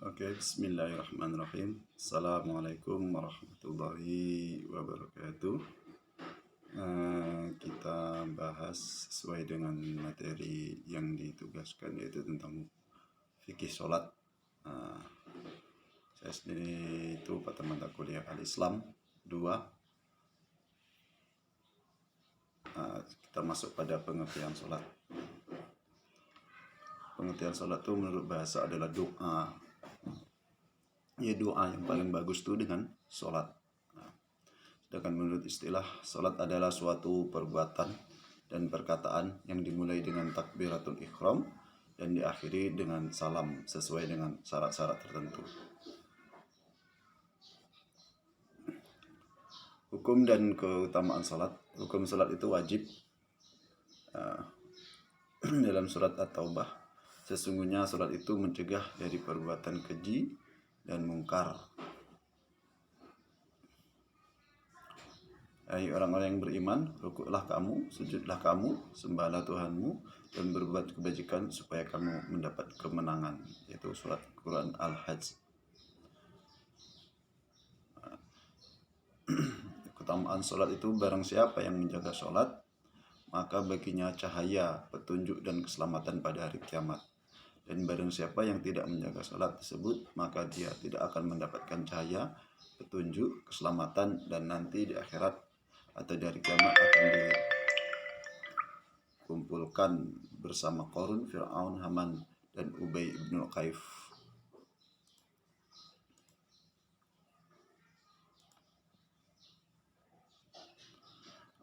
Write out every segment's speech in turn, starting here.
Oke, bismillahirrahmanirrahim. Assalamualaikum warahmatullahi wabarakatuh. Kita bahas sesuai dengan materi yang ditugaskan, yaitu tentang fikih sholat. Saya sendiri itu pada mata kuliah Al-Islam 2. Kita masuk pada pengertian sholat. Pengertian sholat itu menurut bahasa adalah doa. Ya, doa yang paling bagus itu dengan sholat. Sedangkan menurut istilah, sholat adalah suatu perbuatan dan perkataan yang dimulai dengan takbiratul ihram dan diakhiri dengan salam sesuai dengan syarat-syarat tertentu. Hukum dan keutamaan sholat. Hukum sholat itu wajib. Dalam surat At-Taubah, sesungguhnya sholat itu mencegah dari perbuatan keji dan mungkar. Hai orang-orang yang beriman, rukuklah kamu, sujudlah kamu, sembahlah Tuhanmu, dan berbuat kebajikan supaya kamu mendapat kemenangan. Yaitu surat Quran Al-Hajj. Keutamaan sholat itu, barang siapa yang menjaga sholat, maka baginya cahaya, petunjuk, dan keselamatan pada hari kiamat. Dan barang siapa yang tidak menjaga sholat tersebut, maka dia tidak akan mendapatkan cahaya, petunjuk, keselamatan, dan nanti di akhirat atau di hari kiamat akan dikumpulkan bersama Qarun, Fir'aun, Haman, dan Ubay ibn Qaif.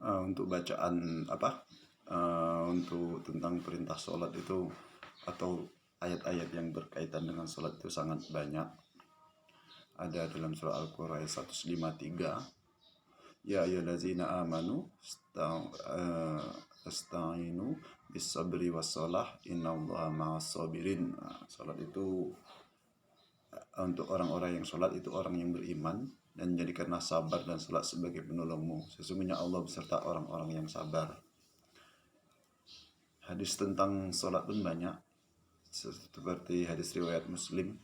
Untuk bacaan untuk tentang perintah sholat itu atau ayat-ayat yang berkaitan dengan sholat itu sangat banyak. Ada dalam surah Al-Qur'an 153, ya ayyuhallazina amanu ista'inu bis-sabri was-shalah innallaha ma'as-sabirin. Salat itu untuk orang-orang yang sholat itu orang yang beriman, dan jadikanlah sabar dan salat sebagai penolongmu. Sesungguhnya Allah beserta orang-orang yang sabar. Hadis tentang sholat pun banyak, seperti hadis riwayat Muslim,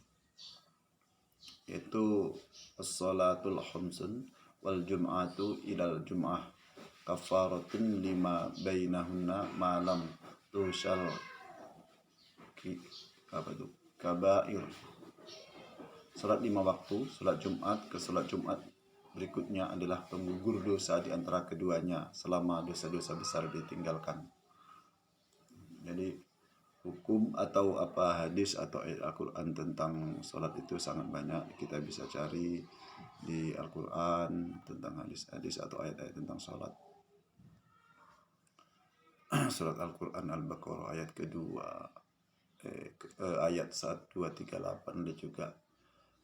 yaitu as-shalatul khamsun wal jum'atu ilal jum'ah kafaratun lima bainahunna malam tushal kabair. Salat 5 waktu, salat Jumat ke salat Jumat berikutnya adalah penggugur dosa di antara keduanya selama dosa-dosa besar ditinggalkan. Jadi hukum atau hadis atau ayat Al-Quran tentang salat itu sangat banyak. Kita bisa cari di Al-Quran tentang hadis-hadis atau ayat-ayat tentang salat. Surat Al-Quran Al-Baqarah ayat kedua, ayat 1, 2, 3, 8 ada juga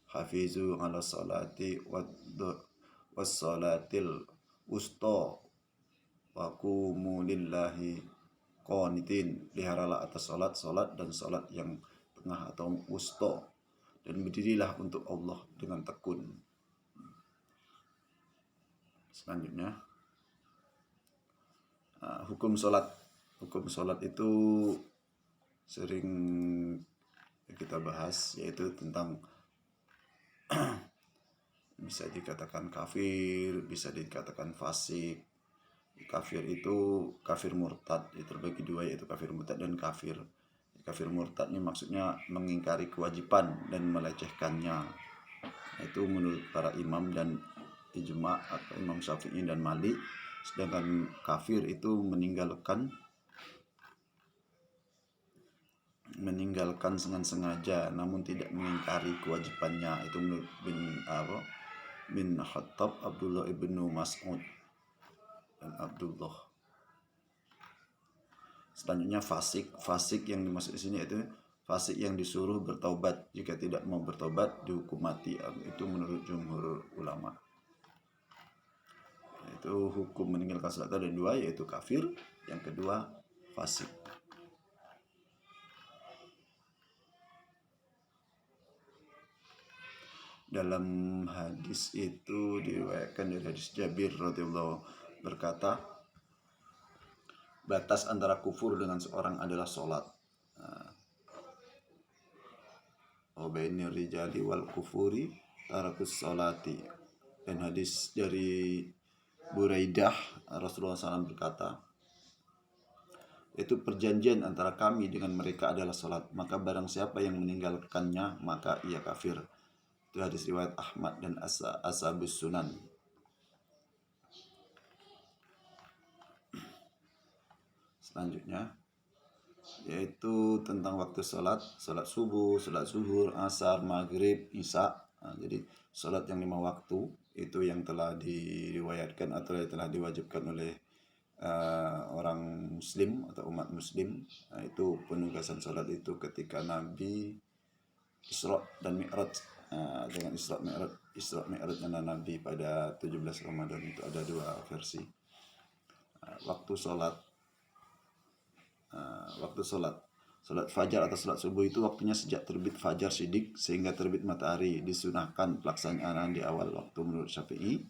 hafizu ala salati was salatil wusta wa qumu lillahi qanitin. Peliharalah atas salat dan salat yang tengah atau wusta, dan berdirilah untuk Allah dengan tekun. Selanjutnya, hukum salat. Hukum salat itu sering kita bahas, yaitu tentang bisa dikatakan kafir, bisa dikatakan fasik. Kafir itu kafir murtad, terbagi dua, yaitu kafir murtad dan kafir. Kafir murtad ini maksudnya mengingkari kewajiban dan melecehkannya. Itu menurut para imam dan ijma atau Imam Syafi'i dan Malik. Sedangkan kafir itu meninggalkan dengan sengaja namun tidak mengingkari kewajibannya. Itu menurut bin Khattab, Abdullah ibnu Mas'ud, dan Abdullah. Selanjutnya fasik yang dimaksud di sini itu fasik yang disuruh bertaubat. Jika tidak mau bertaubat dihukum mati. Itu menurut jumhur ulama. Itu hukum meninggalkan salat ada dua, yaitu kafir, yang kedua fasik. Dalam hadis itu diriwayatkan dari hadis Jabir radhiyallahu berkata, batas antara kufur dengan seorang adalah sholat. bainir rijali wal kufuri tarakus salati. Dan hadis dari Buraidah, Rasulullah SAW berkata, itu perjanjian antara kami dengan mereka adalah salat, maka barang siapa yang meninggalkannya maka ia kafir. Itu hadis riwayat Ahmad dan Ashabus Sunan. Selanjutnya yaitu tentang waktu salat subuh, salat zuhur, asar, maghrib, isya. Jadi salat yang 5 waktu itu yang telah diriwayatkan atau yang telah diwajibkan oleh orang muslim atau umat muslim. Itu penugasan salat itu ketika Nabi Isra dan Mi'raj. Dengan Isra Mi'raj Nabi pada 17 Ramadan itu ada 2 versi. Waktu salat fajar atau salat subuh itu waktunya sejak terbit fajar sidik sehingga terbit matahari. Disunahkan pelaksanaan di awal waktu menurut Syafi'i,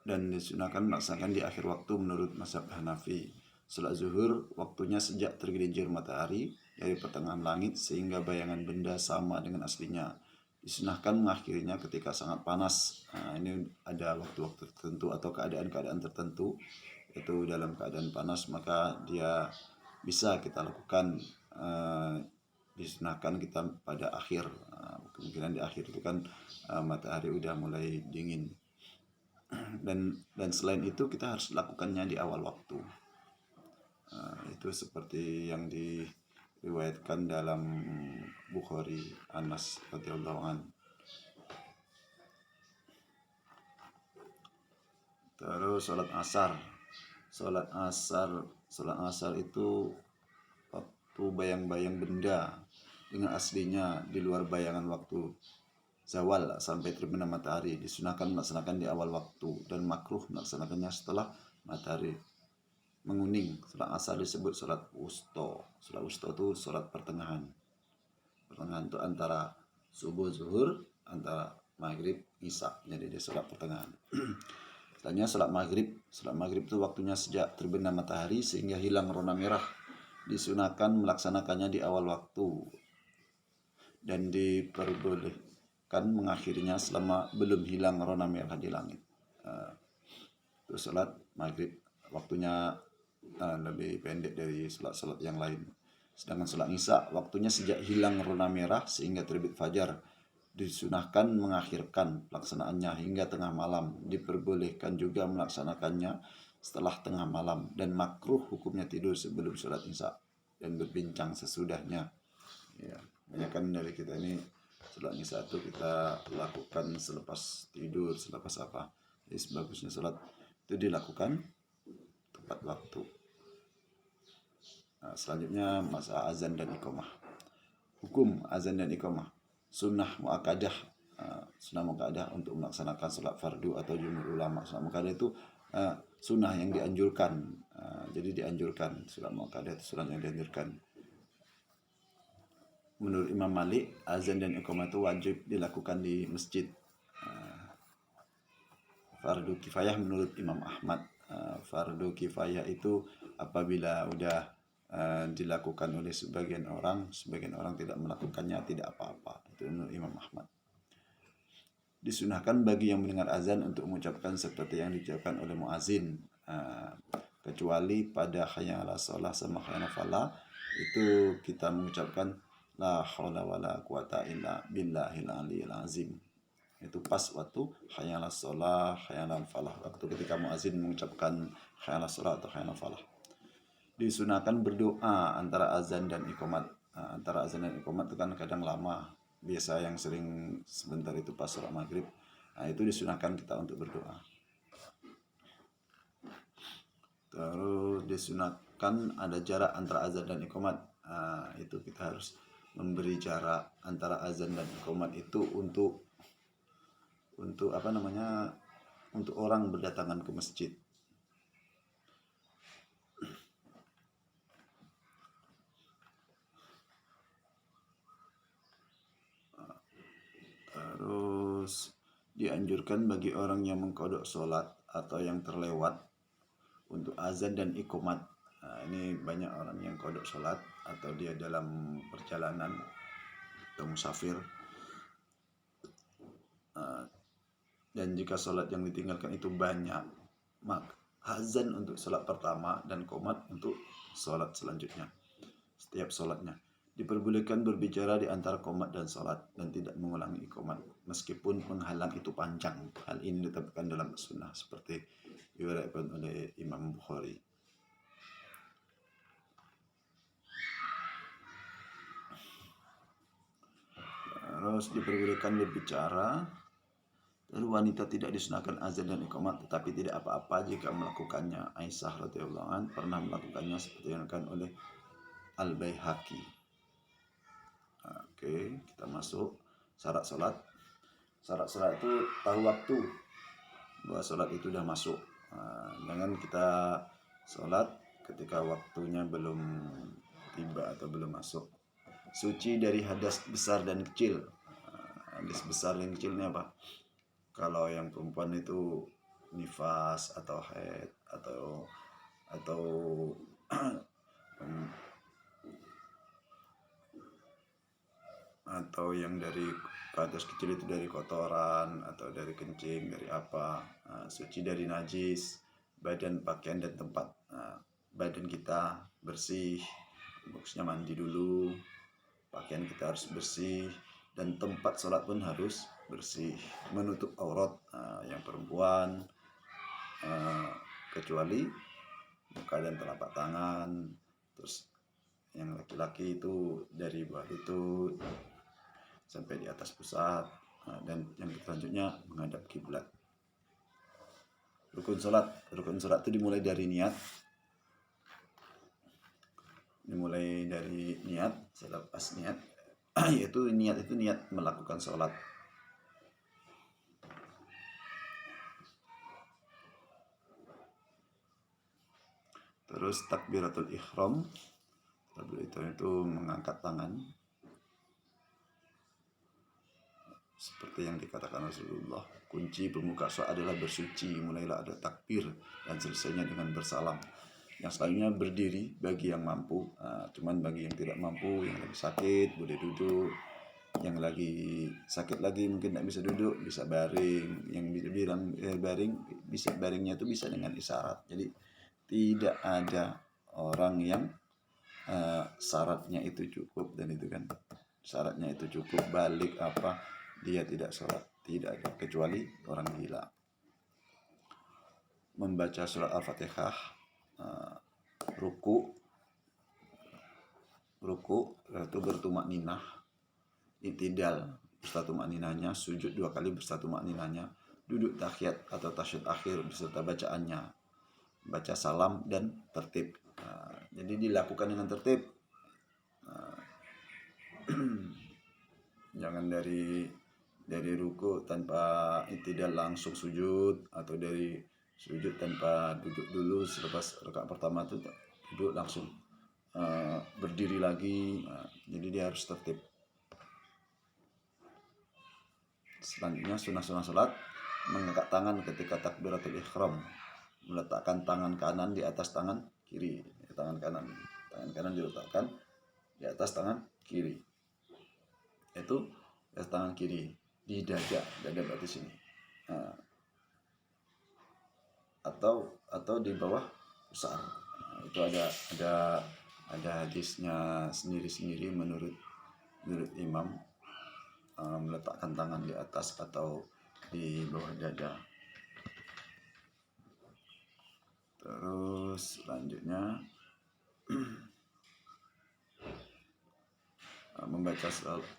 dan disunahkan melaksanakan di akhir waktu menurut mazhab Hanafi. Salat zuhur waktunya sejak tergelincir matahari dari pertengahan langit sehingga bayangan benda sama dengan aslinya. Disunahkan mengakhirinya ketika sangat panas. Ini ada waktu-waktu tertentu atau keadaan-keadaan tertentu. Itu dalam keadaan panas maka dia bisa kita lakukan. Disunahkan kita pada akhir. Kemungkinan di akhir itu kan matahari udah mulai dingin. Dan selain itu kita harus lakukannya di awal waktu. Itu seperti yang diriwayatkan dalam Bukhari, Anas radhiyallahu anhu. Terus salat asar itu waktu bayang-bayang benda dengan aslinya di luar bayangan waktu zawal sampai terbenam matahari. Disunahkan melaksanakan di awal waktu dan makruh melaksanakannya setelah matahari menguning. Salat asar disebut salat wusta. Salat wusta itu salat pertengahan. Pertengahan itu antara subuh zuhur, antara maghrib isya. Jadi dia salat pertengahan. Selanjutnya salat maghrib. Salat maghrib itu waktunya sejak terbenam matahari sehingga hilang warna merah. Disunahkan melaksanakannya di awal waktu dan diperbolehkan mengakhirinya selama belum hilang warna merah di langit. Itu salat maghrib waktunya lebih pendek dari salat-salat yang lain. Sedangkan salat isya waktunya sejak hilang warna merah sehingga terbit fajar. Disunahkan mengakhirkan pelaksanaannya hingga tengah malam. Diperbolehkan juga melaksanakannya setelah tengah malam, dan makruh hukumnya tidur sebelum salat isya dan berbincang sesudahnya. Ya, kebanyakan dari kita ini salat isya itu kita lakukan selepas tidur, selepas apa. Jadi sebagusnya salat itu dilakukan tepat waktu. Selanjutnya masalah azan dan iqamah. Hukum azan dan iqamah. Sunnah muakkadah. Sunnah muakkadah untuk melaksanakan salat fardu atau jumhur ulama. Sunnah muakkadah itu sunnah yang dianjurkan. Jadi dianjurkan. Salat muakkadah itu sunnah yang dianjurkan. Menurut Imam Malik, azan dan iqamah itu wajib dilakukan di masjid. Fardu kifayah menurut Imam Ahmad. Fardu kifayah itu apabila udah dilakukan oleh sebagian orang tidak melakukannya tidak apa-apa. Itu menurut Imam Ahmad. Disunahkan bagi yang mendengar azan untuk mengucapkan seperti yang diucapkan oleh muazin, kecuali pada hayya 'alas shalah sama hayya 'alal falah itu kita mengucapkan la haula wala quwata illa billahil aliyil azim. Itu pas waktu hayya 'alas shalah, hayya 'alal falah, waktu ketika muazin mengucapkan hayya 'alas shalah atau hayya 'alal falah. Disunahkan berdoa antara azan dan iqamat. Antara azan dan iqamat itu kan kadang lama. Biasa yang sering sebentar itu pas sholat maghrib. Itu disunahkan kita untuk berdoa. Terus disunahkan ada jarak antara azan dan iqamat. Itu kita harus memberi jarak antara azan dan iqamat itu untuk untuk orang berdatangan ke masjid. Terus dianjurkan bagi orang yang mengkodok sholat atau yang terlewat untuk azan dan iqamat. Ini banyak orang yang kodok sholat atau dia dalam perjalanan atau musafir. Dan jika sholat yang ditinggalkan itu banyak, maka azan untuk sholat pertama dan qomat untuk sholat selanjutnya. Setiap sholatnya diperbolehkan berbicara di antara qomat dan sholat dan tidak mengulangi qomat meskipun penghalang itu panjang. Hal ini ditetapkan dalam sunnah seperti diriwayatkan oleh Imam Bukhari. Terus diperbolehkan berbicara. Lalu wanita tidak disunahkan azan dan iqamat, tetapi tidak apa-apa jika melakukannya. Aisyah radhiyallahu anha pernah melakukannya seperti yang dilakukan oleh Al-Baihaqi. Oke, kita masuk syarat sholat. Syarat sholat itu tahu waktu bahwa sholat itu sudah masuk. Jangan kita sholat ketika waktunya belum tiba atau belum masuk. Suci dari hadas besar dan kecil. Hadas besar dan kecil ini apa? Kalau yang perempuan itu nifas atau haid atau yang dari hadas kecil itu dari kotoran atau dari kencing, dari apa, suci dari najis, badan, pakaian dan tempat. Badan kita bersih, maksudnya mandi dulu, pakaian kita harus bersih, dan tempat sholat pun harus bersih, menutup aurat yang perempuan kecuali muka dan telapak tangan. Terus yang laki-laki itu dari bawah lutut sampai di atas pusat, dan yang selanjutnya menghadap kiblat. Rukun sholat itu dimulai dari niat. Selepas niat yaitu niat melakukan sholat. Terus takbiratul ihram. Itu mengangkat tangan seperti yang dikatakan Rasulullah. Kunci pembuka sholat adalah bersuci, mulailah ada takbir dan selesainya dengan bersalam. Yang selanjutnya berdiri bagi yang mampu, cuman bagi yang tidak mampu, yang lagi sakit boleh duduk, yang lagi sakit lagi mungkin tidak bisa duduk, bisa baring. Yang baring, bisa baringnya itu bisa dengan isyarat. Jadi tidak ada orang yang syaratnya itu cukup, dan itu kan syaratnya itu cukup balik apa dia tidak sholat, tidak ada, kecuali orang gila. Membaca surat Al-Fatihah, ruku itu bertumak ninah, i'tidal beserta tumak ninahnya, sujud 2 kali beserta tumak ninahnya, duduk tahiyat atau tasyahud akhir beserta bacaannya, baca salam dan tertib. Jadi dilakukan dengan tertib. Jangan dari ruku tanpa i'tidal langsung sujud, atau dari sujud tanpa duduk dulu selepas rakaat pertama itu duduk langsung berdiri lagi. Jadi dia harus tertib. Selanjutnya sunnah sholat, mengangkat tangan ketika takbiratul ihram, meletakkan tangan kanan di atas tangan kiri. Tangan kanan diletakkan di atas tangan kiri, itu di atas tangan kiri di dada berarti sini, atau di bawah pusar. Itu ada hadisnya sendiri menurut imam, meletakkan tangan di atas atau di bawah dada. Terus selanjutnya membaca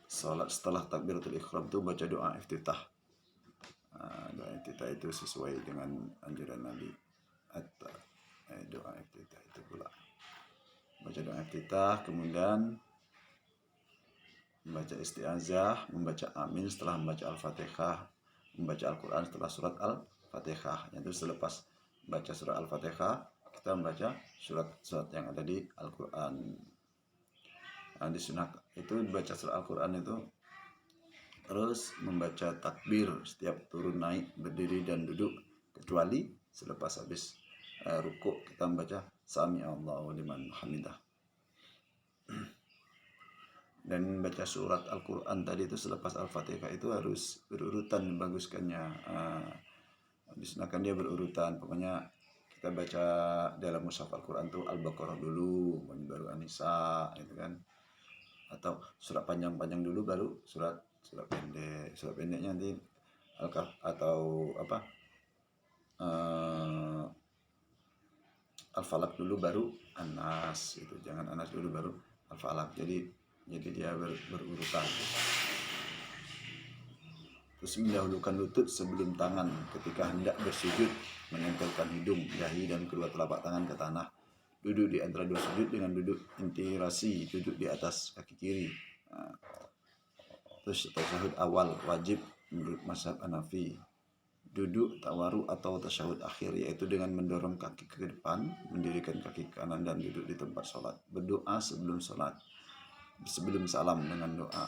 salat setelah takbiratul ihram itu baca doa iftitah. Doa iftitah itu sesuai dengan anjuran Nabi. Doa iftitah itu pula baca doa iftitah, kemudian membaca isti'azah, membaca amin setelah membaca Al-Fatihah, membaca Al-Quran setelah surat Al-Fatihah. Yaitu selepas baca surat Al-Fatihah kita membaca surat yang ada di Al-Quran. Di sunnah itu baca surat Al-Quran itu, terus membaca takbir setiap turun naik, berdiri dan duduk, kecuali selepas habis ruku kita membaca Sami Allahu liman hamidah. Dan baca surat Al-Quran tadi itu selepas Al-Fatihah itu harus berurutan dibaguskannya. Disunahkan dia berurutan. Pokoknya kita baca dalam mushaf Al-Quran tuh Al-Baqarah dulu, baru An-Nisa, gitu kan. Atau surat panjang-panjang dulu, baru surat pendek. Surat pendeknya nanti Al-Kahf atau apa? Al-Falaq dulu baru An-Nas, gitu. Jangan An-Nas dulu baru Al-Falaq. Jadi dia berurutan. Terus mendahulukan lutut sebelum tangan ketika hendak bersujud, menempelkan hidung, dahi dan kedua telapak tangan ke tanah. Duduk di antara dua sujud dengan duduk intirasi, duduk di atas kaki kiri. Terus tasyahud awal wajib menurut mazhab Hanafi. Duduk tawaru atau tasyahud akhir, yaitu dengan mendorong kaki ke depan, mendirikan kaki kanan dan duduk di tempat sholat. Berdoa sebelum sholat, sebelum salam dengan doa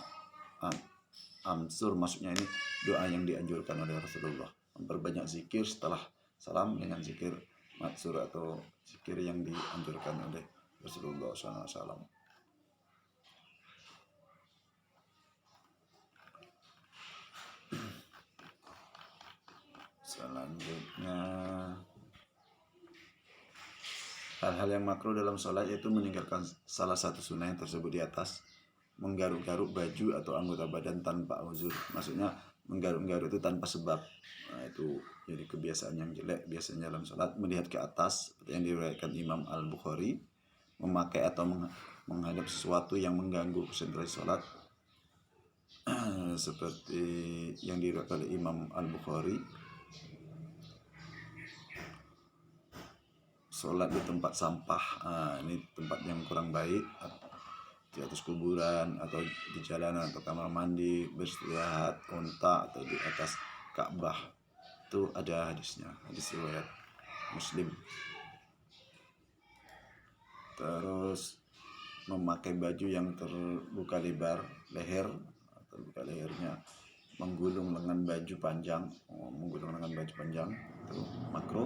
amsur, maksudnya ini doa yang dianjurkan oleh Rasulullah. Memperbanyak zikir setelah salam dengan zikir matsur atau zikir yang dianjurkan oleh Rasulullah SAW. Selanjutnya, hal-hal yang makruh dalam sholat yaitu meninggalkan salah satu sunnah yang tersebut di atas. Menggaruk-garuk baju atau anggota badan tanpa uzur, maksudnya menggaruk-garuk itu tanpa sebab. Nah, itu jadi kebiasaan yang jelek biasanya dalam sholat. Melihat ke atas seperti yang diriwayatkan Imam Al-Bukhari, memakai atau menghadap sesuatu yang mengganggu konsentrasi sholat seperti yang diriwayatkan oleh Imam Al-Bukhari. Sholat di tempat sampah, ini tempat yang kurang baik, di atas kuburan atau di jalanan atau kamar mandi, beristirahat unta atau di atas Ka'bah. Itu ada hadisnya, hadis riwayat Muslim. Terus memakai baju yang terbuka lebar leher, terbuka lehernya, menggulung lengan baju panjang, itu makruh.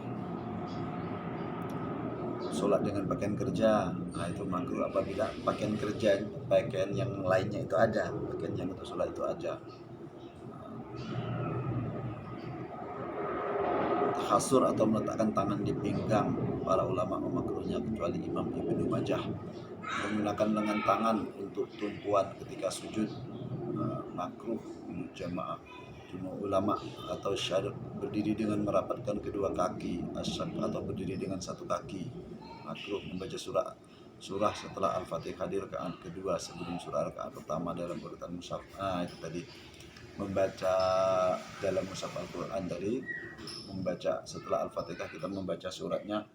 Sholat dengan pakaian kerja, nah itu makruh apabila pakaian kerja, pakaian yang lainnya itu ada, pakaian yang untuk sholat itu ada. Tahasur atau meletakkan tangan di pinggang, para ulama memakruhnya kecuali Imam Ibnu Majah. Menggunakan lengan tangan untuk tumpuan ketika sujud, makruh untuk jamaah. Cuma ulama atau syarat berdiri dengan merapatkan kedua kaki, asyak atau berdiri dengan satu kaki. Makruh membaca surah setelah Al-Fatihah di rakaat kedua sebelum surah rakaat pertama dalam urutan mushaf. Itu tadi membaca dalam mushaf Al-Quran tadi, membaca setelah Al-Fatihah kita membaca suratnya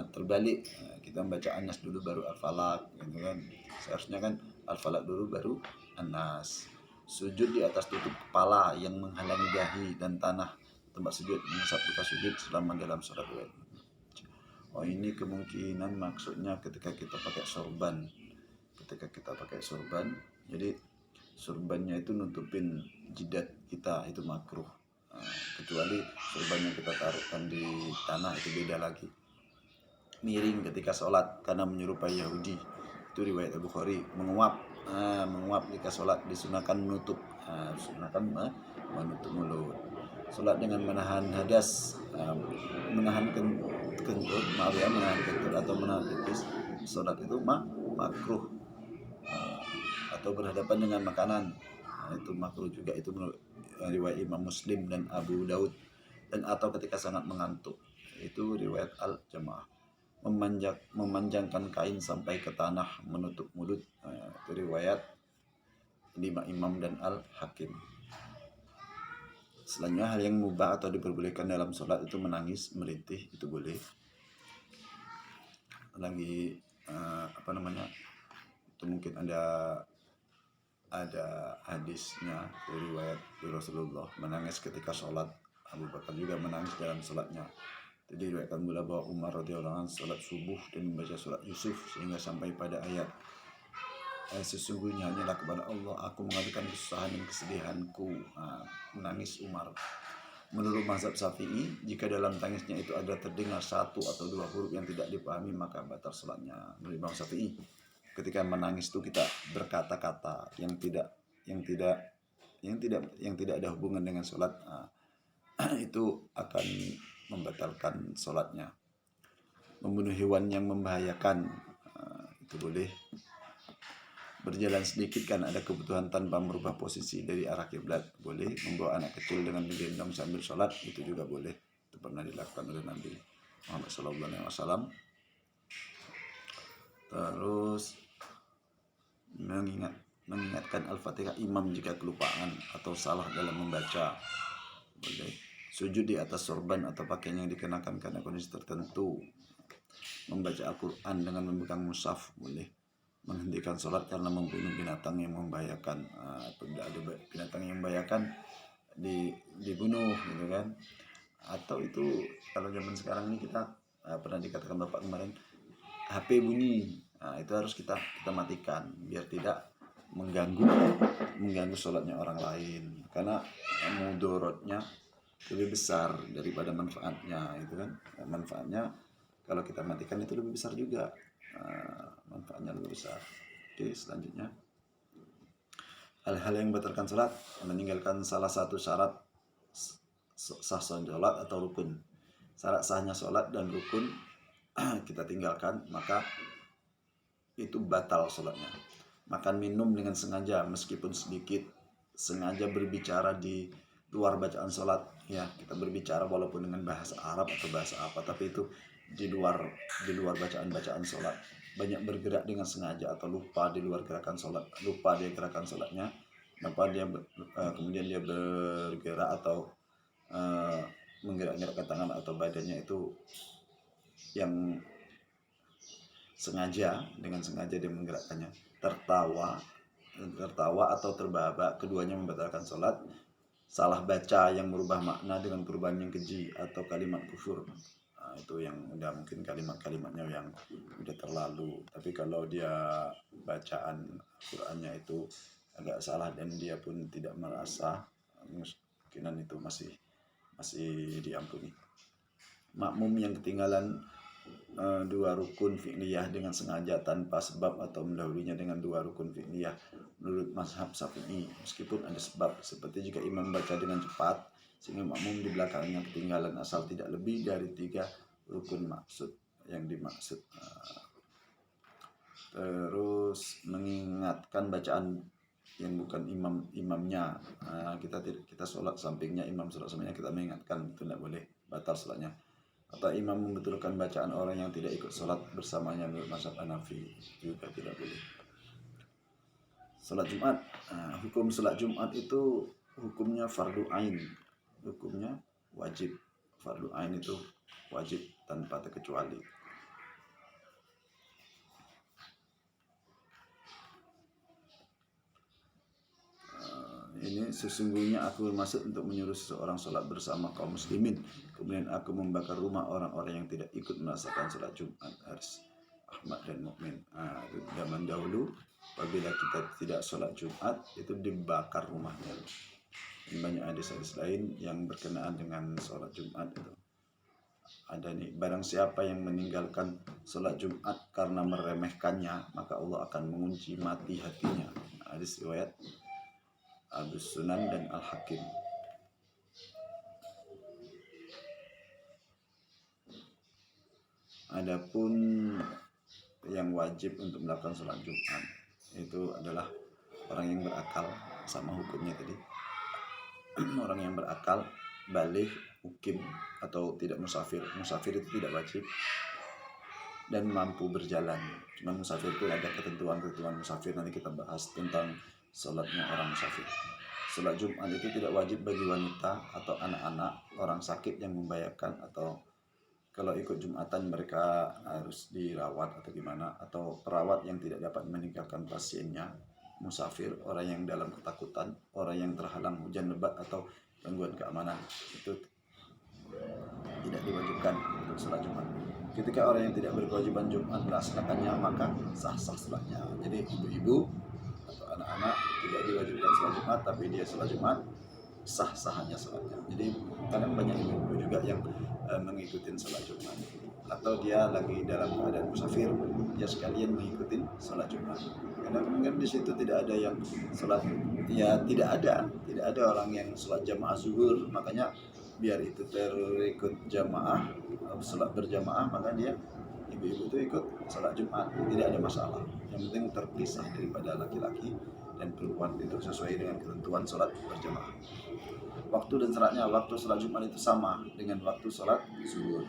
terbalik, kita membaca An-Nas dulu baru Al-Falaq, gitu kan. Seharusnya kan Al-Falaq dulu baru An-Nas. Sujud di atas tutup kepala yang menghalangi dahi dan tanah tempat sujud, mengusap bekas sujud selama dalam sholat. Ini kemungkinan maksudnya ketika kita pakai sorban. Jadi sorbannya itu nutupin jidat kita, itu makruh. Kecuali sorban yang kita taruhkan di tanah, itu beda lagi. Miring ketika sholat karena menyerupai Yahudi, itu riwayat Al-Bukhari. Menguap ketika sholat disunahkan menutup mulut. Sholat dengan menahan hadas, menahan kentut atau menahan pipis, sholat itu makruh. Atau berhadapan dengan makanan, itu makruh juga, itu riwayat Imam Muslim dan Abu Daud. Dan atau ketika sangat mengantuk, itu riwayat Al-Jamaah. Memanjangkan kain sampai ke tanah menutup mulut, itu riwayat Imam dan Al-Hakim. Selanjutnya, hal yang mubah atau diperbolehkan dalam sholat itu menangis, merintih, itu boleh. Lagi itu mungkin ada hadisnya dari riwayat Rasulullah menangis ketika sholat. Abu Bakar juga menangis dalam sholatnya. Jadi diriwayatkan pula bahwa Umar radhiyallahu anhu sholat subuh dan membaca surat Yusuf sehingga sampai pada ayat sesungguhnya hanyalah kepada Allah aku mengadukan kesusahan dan kesedihanku. Menangis Umar. Menurut mazhab Syafi'i, jika dalam tangisnya itu ada terdengar satu atau dua huruf yang tidak dipahami, maka batal sholatnya. Menurut Imam Syafi'i, ketika menangis itu kita berkata-kata yang tidak ada hubungan dengan sholat, itu akan membatalkan sholatnya. Membunuh hewan yang membahayakan, itu boleh. Berjalan sedikit kan ada kebutuhan tanpa merubah posisi dari arah kiblat, boleh. Membawa anak kecil dengan digendong sambil sholat, itu juga boleh. Itu pernah dilakukan oleh Nabi Muhammad SAW. Terus mengingatkan Al-Fatihah imam jika kelupaan atau salah dalam membaca, boleh. Sujud di atas sorban atau pakaian yang dikenakan karena kondisi tertentu. Membaca Al-Quran dengan memegang mushaf, boleh. Menghentikan sholat karena membunuh binatang yang membahayakan, apabila ada binatang yang membahayakan dibunuh gitu kan. Atau itu kalau zaman sekarang ini kita pernah dikatakan Bapak kemarin, HP bunyi, itu harus kita matikan biar tidak mengganggu sholatnya orang lain, karena mudorotnya lebih besar daripada manfaatnya, itu kan. Manfaatnya kalau kita matikan itu lebih besar juga, manfaatnya lebih besar. Oke, selanjutnya hal-hal yang membatalkan sholat: meninggalkan salah satu syarat sah sholat atau rukun. Syarat sahnya sholat dan rukun kita tinggalkan, maka itu batal sholatnya. Makan minum dengan sengaja meskipun sedikit, sengaja berbicara di luar bacaan sholat, ya, kita berbicara walaupun dengan bahasa Arab atau bahasa apa, tapi itu di luar bacaan sholat. Banyak bergerak dengan sengaja atau lupa di luar gerakan sholat, lupa dia gerakan sholatnya, kemudian dia bergerak atau menggerak-gerakkan tangan atau badannya itu yang dengan sengaja dia menggerakkannya. Tertawa atau terbahak, keduanya membatalkan sholat. Salah baca yang merubah makna dengan perubahan yang keji atau kalimat kufur, itu yang udah mungkin kalimatnya yang udah terlalu. Tapi kalau dia bacaan Qurannya itu agak salah dan dia pun tidak merasa, kemungkinan itu masih diampuni. Makmum yang ketinggalan dua rukun fi'liyah dengan sengaja tanpa sebab atau mendahulunya dengan dua rukun fi'liyah menurut mazhab Syafi'i, meskipun ada sebab, seperti jika imam baca dengan cepat sehingga makmum di belakangnya ketinggalan asal tidak lebih dari 3 rukun yang dimaksud. Terus mengingatkan bacaan yang bukan imamnya, kita sholat sampingnya imam, sholat sampingnya kita mengingatkan, itu tidak boleh, batal sholatnya. Atau imam membetulkan bacaan orang yang tidak ikut sholat bersamanya menurut mazhab Hanafi, juga tidak boleh. Sholat Jumat, hukum sholat Jumat itu hukumnya fardu ain, hukumnya wajib. Fardu ain itu wajib tanpa terkecuali. Ini sesungguhnya aku bermaksud untuk menyuruh seseorang sholat bersama kaum muslimin, kemudian aku membakar rumah orang-orang yang tidak ikut merasakan sholat Jumat. Haris Ahmad dan Mukmin. Zaman dahulu apabila kita tidak sholat Jumat itu dibakar rumahnya. Dan banyak hadis-hadis lain yang berkenaan dengan sholat Jumat itu. Ada nih, barang siapa yang meninggalkan sholat Jumat karena meremehkannya, maka Allah akan mengunci mati hatinya. Hadis riwayat Abu Sunan dan Al-Hakim. Adapun yang wajib untuk melakukan sholat Jumat itu adalah orang yang berakal, sama hukumnya tadi. Orang yang berakal, baligh, mukim atau tidak musafir. Musafir itu tidak wajib dan mampu berjalan. Cuma musafir itu ada ketentuan musafir, nanti kita bahas tentang sholatnya orang musafir. Sholat Jumat itu tidak wajib bagi wanita atau anak-anak, orang sakit yang membahayakan, atau kalau ikut Jumatan mereka harus dirawat atau gimana, atau perawat yang tidak dapat meninggalkan pasiennya, musafir, orang yang dalam ketakutan, orang yang terhalang hujan lebat atau gangguan keamanan, itu tidak diwajibkan untuk sholat Jumat. Ketika orang yang tidak berkewajiban Jumat melaksanakannya, maka sah-sah sholatnya. Jadi ibu-ibu atau anak-anak tidak diwajibkan sholat Jumat, tapi dia sholat Jumat, sah-sahnya sholatnya. Jadi kadang banyak ibu juga yang mengikuti sholat Jumat, atau dia lagi dalam keadaan musafir, dia sekalian mengikuti sholat Jumat. Karena kan di situ tidak ada yang sholat, ya tidak ada orang yang sholat jamaah zuhur, makanya biar itu terikut jamaah, sholat berjamaah, maka dia ibu-ibu itu ikut sholat Jumat, tidak ada masalah. Yang penting terpisah daripada laki-laki dan perempuan, itu sesuai dengan ketentuan sholat berjamaah. Waktu dan syaratnya, waktu sholat Jumat itu sama dengan waktu sholat zuhur.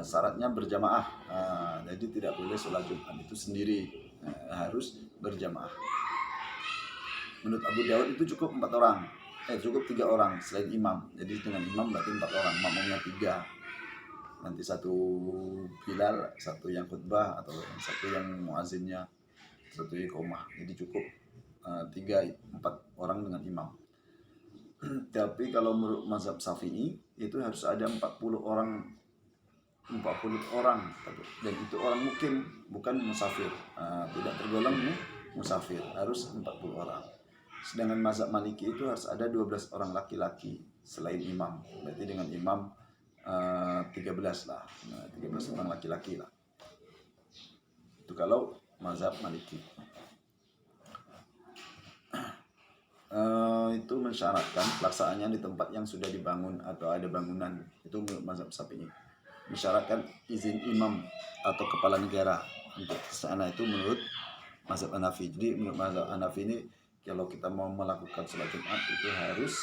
Syaratnya berjamaah, jadi tidak boleh sholat Jumat itu sendiri, harus berjamaah. Menurut Abu Dawud itu cukup 4 orang, cukup 3 orang selain imam. Jadi dengan imam berarti 4 orang, makmumnya 3. Nanti satu Bilal, satu yang khutbah, atau satu yang muazinnya, satu iqomah. Jadi cukup 3-4 orang dengan imam. Tapi kalau menurut mazhab Syafi'i itu harus ada 40 orang, dan itu orang mukim, bukan musafir. Tidak tergolong musafir, harus 40 orang. Sedangkan mazhab Maliki itu harus ada 12 orang laki-laki selain imam. Berarti dengan imam 13 lah, 13 orang laki-laki lah. Itu kalau mazhab Maliki. Itu mensyaratkan pelaksanaannya di tempat yang sudah dibangun atau ada bangunan. Itu menurut mazhab Syafi'i. Mensyaratkan izin imam atau kepala negara untuk ke sana, itu menurut mazhab Hanafi. Jadi menurut mazhab Hanafi ini, kalau kita mau melakukan sholat Jumat itu harus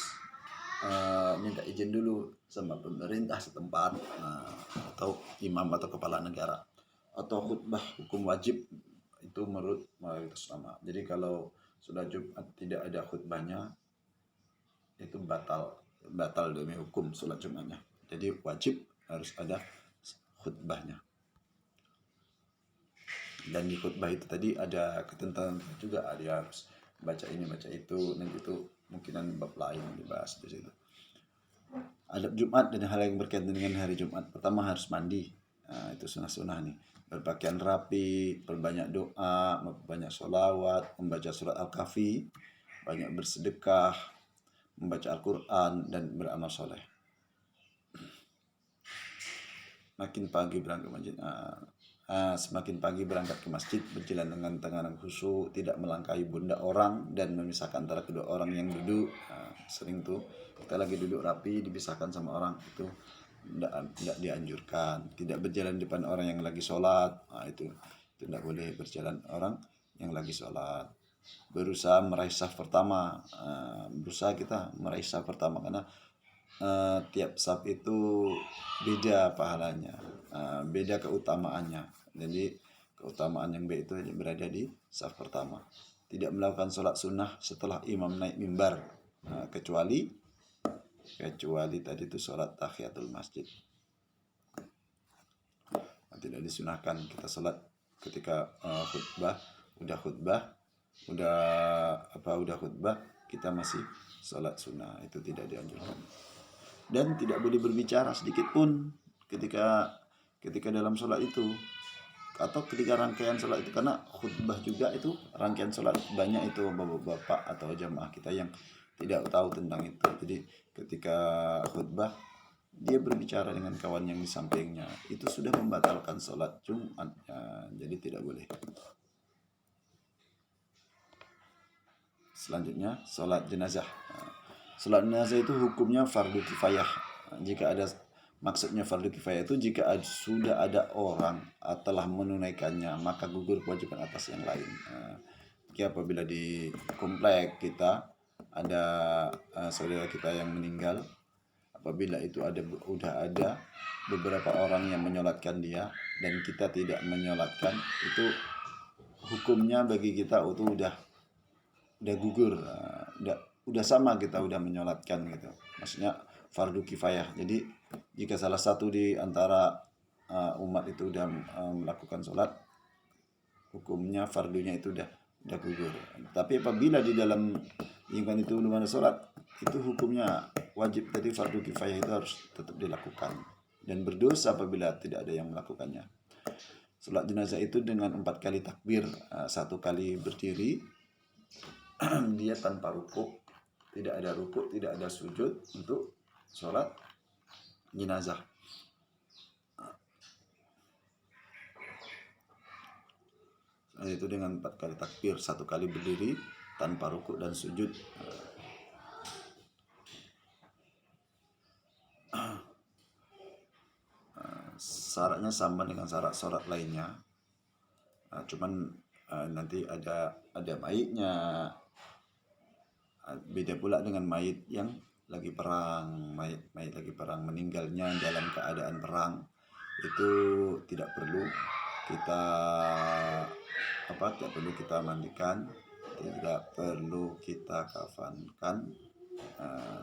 minta izin dulu sama pemerintah setempat, atau imam atau kepala negara. Atau khutbah hukum wajib, itu menurut mayoritas ulama. Jadi kalau sholat Jumat tidak ada khutbahnya, itu batal demi hukum sholat Jumatnya. Jadi wajib harus ada khutbahnya. Dan di khutbah itu tadi ada ketentuan juga, dia harus baca ini baca itu, dan itu mungkinan bab lain dibahas di situ. Adab Jumat dan hal yang berkaitan dengan hari Jumat. Pertama harus mandi, itu sunnah-sunnah nih. Berpakaian rapi, berbanyak doa, memperbanyak sholawat, membaca surat Al-Kahfi, banyak bersedekah, membaca Al-Quran, dan beramal soleh. Makin pagi berangkat ke masjid, semakin pagi berangkat ke masjid, berjalan dengan tangan khusyuk, tidak melangkahi pundak orang, dan memisahkan antara kedua orang yang duduk. Sering tuh kita lagi duduk rapi dipisahkan sama orang, itu tidak dianjurkan. Tidak berjalan di depan orang yang lagi sholat, itu tidak boleh berjalan orang yang lagi sholat. Berusaha meraih saf pertama, berusaha kita meraih saf pertama, karena tiap saf itu beda pahalanya, beda keutamaannya. Jadi keutamaan yang baik itu berada di saf pertama. Tidak melakukan sholat sunnah setelah imam naik mimbar, kecuali tadi itu sholat tahiyatul masjid. Tidak disunahkan kita sholat ketika udah khutbah kita masih sholat sunnah, itu tidak dianjurkan. Dan tidak boleh berbicara sedikit pun ketika dalam sholat itu, atau ketika rangkaian sholat itu, karena khutbah juga itu rangkaian sholat. Banyak itu bapak-bapak atau jamaah kita yang tidak tahu tentang itu. Jadi ketika khutbah dia berbicara dengan kawan yang di sampingnya, itu sudah membatalkan sholat Jumatnya. Jadi tidak boleh. Selanjutnya sholat jenazah. Sholat jenazah itu hukumnya fardu kifayah. Maksudnya fardu kifayah itu jika sudah ada orang telah menunaikannya, maka gugur kewajiban atas yang lain. Apabila di komplek kita ada saudara kita yang meninggal, apabila itu udah ada beberapa orang yang menyolatkan dia dan kita tidak menyolatkan, itu hukumnya bagi kita itu udah gugur, udah sama kita udah menyolatkan gitu. Maksudnya fardu kifayah. Jadi jika salah satu di antara umat itu udah melakukan sholat, hukumnya fardunya itu udah gugur. Tapi apabila di dalam lingkungan itu belum ada sholat, itu hukumnya wajib. Jadi fardu kifayah itu harus tetap dilakukan, dan berdosa apabila tidak ada yang melakukannya. Sholat jenazah itu dengan 4 kali takbir, 1 kali berdiri, dia tanpa rukuk, tidak ada rukuk, tidak ada sujud untuk sholat jenazah. Itu dengan 4 kali takbir, 1 kali berdiri tanpa rukuk dan sujud. Syaratnya sama dengan syarat-syarat lainnya. Cuman nanti ada mayitnya. Beda pula dengan mayit yang lagi perang, mayit lagi perang meninggalnya dalam keadaan perang, itu tidak perlu kita mandikan, tidak perlu kita kafankan,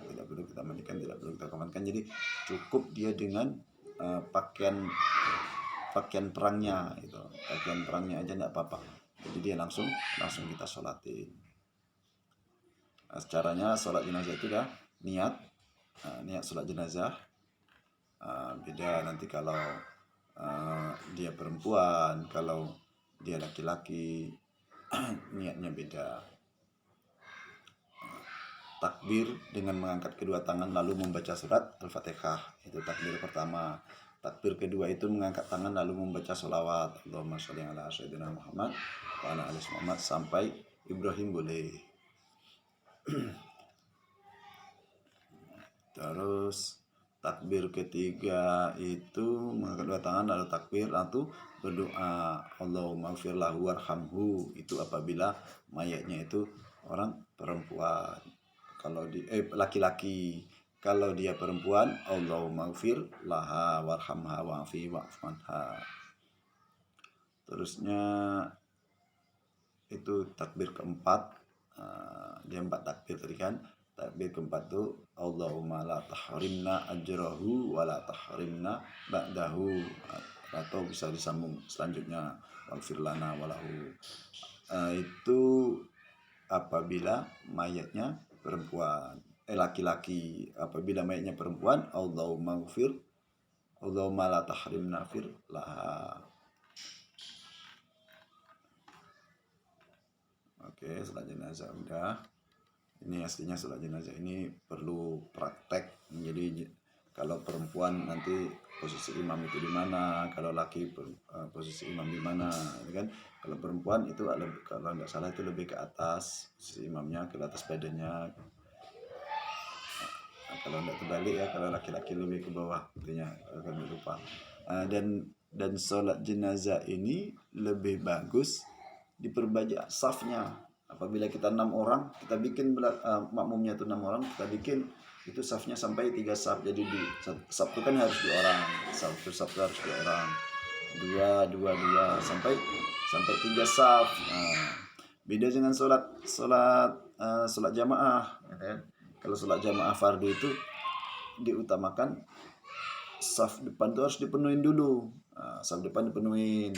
tidak perlu kita mandikan, tidak perlu kita kafankan. Jadi cukup dia dengan pakaian perangnya itu, pakaian perangnya aja tidak apa-apa. Jadi dia langsung kita sholatin. Caranya sholat jenazah itu dah niat sholat jenazah. Beda nanti kalau dia perempuan, kalau dia laki-laki niatnya beda. Takbir dengan mengangkat kedua tangan lalu membaca surat Al-Fatihah, itu takbir pertama. Takbir kedua itu mengangkat tangan lalu membaca sholawat, Allahumma sholli ala sayyidina Muhammad wa ala ali Muhammad sampai Ibrahim boleh. Terus takbir ketiga itu mengangkat dua tangan lalu takbir, lalu berdoa Allahumma ighfir lahu warhamhu, itu apabila mayatnya itu orang perempuan. Kalau laki-laki, kalau dia perempuan Allahumma ighfir laha warhamha wa'fi wa'fu anha. Terusnya itu takbir keempat, dia 4 takbir tadi kan. Takbir keempat tuh Allahumma la tahrimna ajrahu wa la tahrimna ba'dahu, atau bisa disambung selanjutnya waghfir lana walahu. Itu apabila mayatnya perempuan, laki-laki. Apabila mayatnya perempuan Allahumma la tahrimna fir laha. Oke, sholat jenazah udah. Ini aslinya sholat jenazah ini perlu praktek. Jadi kalau perempuan nanti posisi imam itu di mana, kalau laki posisi imam di mana, kan? Kalau perempuan itu kalau nggak salah itu lebih ke atas, posisi imamnya ke atas badannya. Kalau nggak terbalik ya, kalau laki-laki lebih ke bawah, artinya akan lupa. Dan sholat jenazah ini lebih bagus diperbanyak safnya. Apabila kita 6 orang, kita bikin makmumnya itu 6 orang, kita bikin itu safnya sampai 3 saf. Jadi di saf itu kan harus 2 orang, saf itu harus 2 orang, 2 sampai 3 saf. Beda dengan sholat jamaah, ya kan? Kalau sholat jamaah fardu itu diutamakan saf depan itu harus dipenuhin dulu. Saf depan dipenuhin.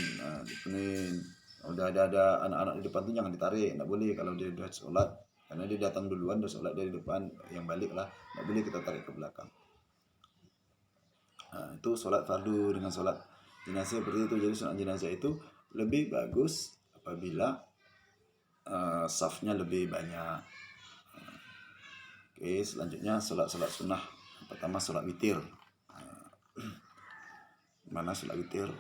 Udah ada anak-anak di depan tuh jangan ditarik, nggak boleh kalau dia udah sholat, karena dia datang duluan, udah sholat dari depan, yang balik lah, nggak boleh kita tarik ke belakang. Itu sholat fardu. Dengan sholat jenazah seperti itu. Jadi sholat jenazah itu lebih bagus apabila safnya lebih banyak. Oke, selanjutnya sholat sunnah. Pertama sholat witir. Mana sholat witir?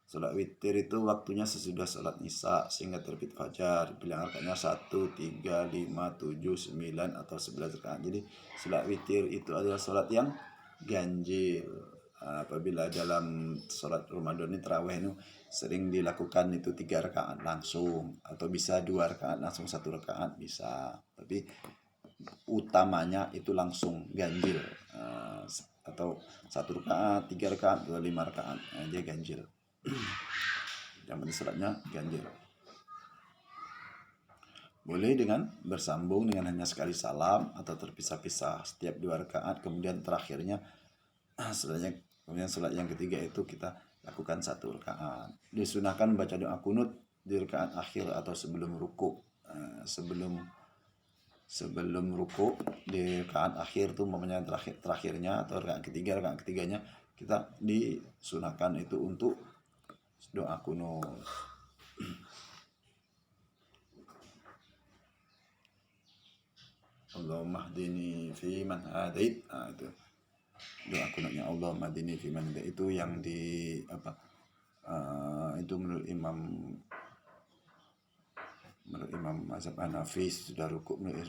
Sholat witir itu waktunya sesudah sholat isya sehingga terbit fajar. Bilang rakaatnya 1, 3, 5, 7, 9 atau 11 rakaat. Jadi sholat witir itu adalah sholat yang ganjil. Apabila dalam sholat Ramadan ini tarawih itu sering dilakukan itu 3 rakaat langsung, atau bisa 2 rakaat langsung 1 rakaat bisa. Tapi utamanya itu langsung ganjil, atau 1 rakaat, 3 rakaat, atau 5 rakaat, dia ganjil. Yang penting sholatnya ganjil. Boleh dengan bersambung dengan hanya sekali salam atau terpisah-pisah setiap 2 rakaat, kemudian terakhirnya kemudian sholat yang ketiga itu kita lakukan 1 rakaat. Disunahkan baca doa kunut di rakaat akhir atau sebelum ruku. Sebelum ruku di rakaat akhir tuh umpamanya terakhirnya atau rakaat ketiganya kita disunahkan itu untuk doa kunut. Allahumma hdini fi man hadait. Itu doa kunutnya Allahumma hdini fi man hadait, itu yang di itu menurut Imam mazhab Hanafi sudah rukuk. Menurut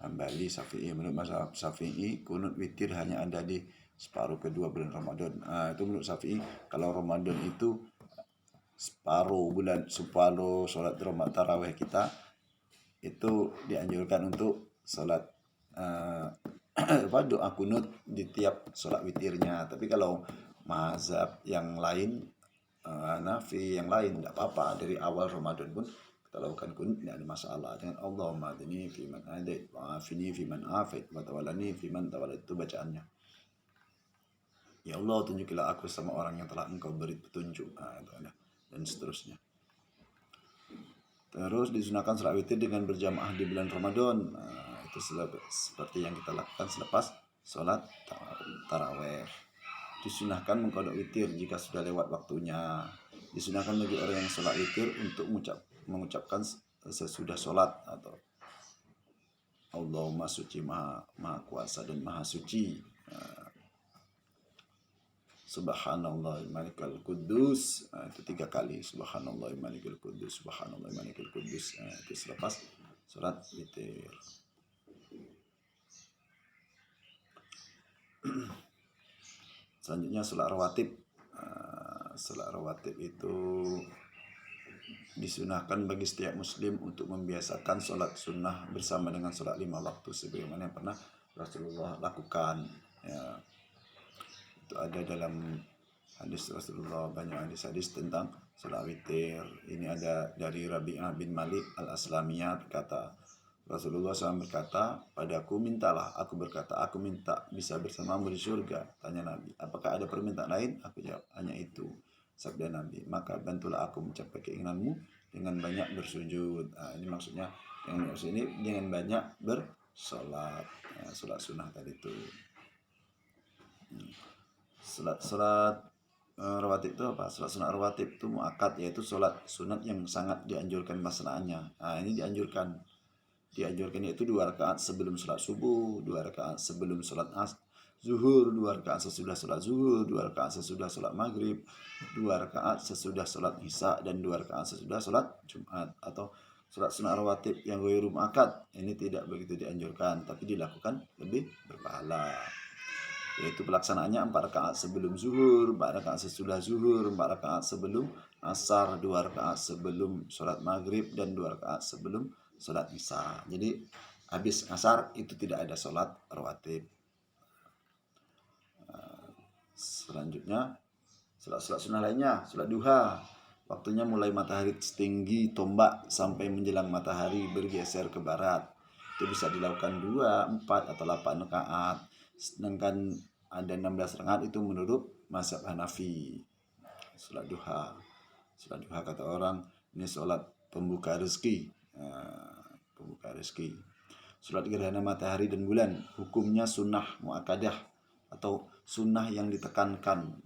Hambali, Syafi'i, menurut mazhab Syafi'i kunut witir hanya ada di separuh kedua bulan Ramadan. Itu menurut Syafi'i. Kalau Ramadan itu separuh sholat tarawih kita itu dianjurkan untuk sholat doa kunut di tiap sholat witirnya. Tapi kalau mazhab yang lain, Hanafi yang lain, tidak apa-apa, dari awal Ramadan pun kita lakukan kunut, tidak ada masalah. Dengan Allahumma hdini fi man hadait wa afini fi man afait wa tawallani fi man tawallait, itu bacaannya. Ya Allah, tunjukilah aku sama orang yang telah Engkau beri petunjuk, dan seterusnya. Terus disunahkan sholat witir dengan berjamaah di bulan Ramadan. Itu seperti yang kita lakukan selepas sholat taraweh. Disunahkan mengkodok witir jika sudah lewat waktunya. Disunahkan bagi orang yang sholat witir untuk mengucapkan sesudah sholat atau Allahumma suci, maha kuasa dan maha suci. Subhanallah malikal kudus, itu 3 kali. Subhanallah malikal kudus, subhanallah malikal kudus. Itu selepas sholat witir. Selanjutnya sholat rawatib. Sholat rawatib itu disunahkan bagi setiap muslim untuk membiasakan sholat sunnah bersama dengan sholat 5 waktu sebagaimana yang pernah Rasulullah lakukan. Ya, itu ada dalam hadis Rasulullah, banyak hadis-hadis tentang sholat witir. Ini ada dari Rabi'ah bin Malik al-Aslamiyah berkata, Rasulullah SAW berkata, padaku mintalah. Aku berkata, aku minta bisa bersamamu di surga. Tanya Nabi, apakah ada permintaan lain? Aku jawab, hanya itu. Sabda Nabi, maka bantulah aku mencapai keinginanmu dengan banyak bersujud. Ini maksudnya, yang maksud ini dengan banyak bersolat. Sholat sunnah tadi itu. Sholat rawatib itu apa? Sholat sunat rawatib itu muakkad, yaitu sholat sunat yang sangat dianjurkan masalahnya. Ini dianjurkan yaitu 2 rakaat sebelum sholat subuh, 2 rakaat sebelum sholat zuhur, 2 rakaat sesudah sholat zuhur, 2 rakaat sesudah sholat maghrib, 2 rakaat sesudah sholat isya, dan 2 rakaat sesudah sholat Jumat. Atau sholat sunat rawatib yang ghairu muakkad, ini tidak begitu dianjurkan, tapi dilakukan lebih berpahala. Yaitu pelaksanaannya 4 rakaat sebelum zuhur, 4 rakaat sesudah zuhur, 4 rakaat sebelum asar, 2 rakaat sebelum sholat maghrib, dan 2 rakaat sebelum sholat isya. Jadi habis asar itu tidak ada sholat rawatib. Selanjutnya sholat sunnah lainnya, sholat duha. Waktunya mulai matahari setinggi tombak sampai menjelang matahari bergeser ke barat. Itu bisa dilakukan 2, 4, atau 8 rakaat. Sedangkan ada 16 rakaat itu menurut mazhab Hanafi. Sholat duha kata orang, ini sholat pembuka rezeki. Sholat gerhana matahari dan bulan, hukumnya sunnah muakkadah atau sunnah yang ditekankan.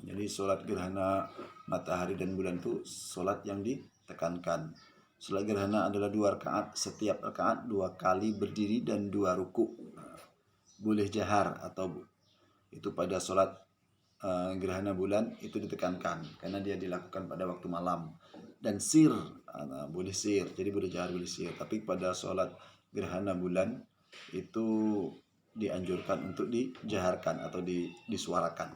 Jadi sholat gerhana matahari dan bulan itu sholat yang ditekankan. Sholat gerhana adalah 2 rakaat, setiap rakaat 2 kali berdiri dan 2 ruku. Boleh jahar atau itu pada sholat gerhana bulan itu ditekankan karena dia dilakukan pada waktu malam. Dan sir, boleh sir, jadi boleh jahar boleh sir. Tapi pada sholat gerhana bulan itu dianjurkan untuk dijaharkan atau disuarakan.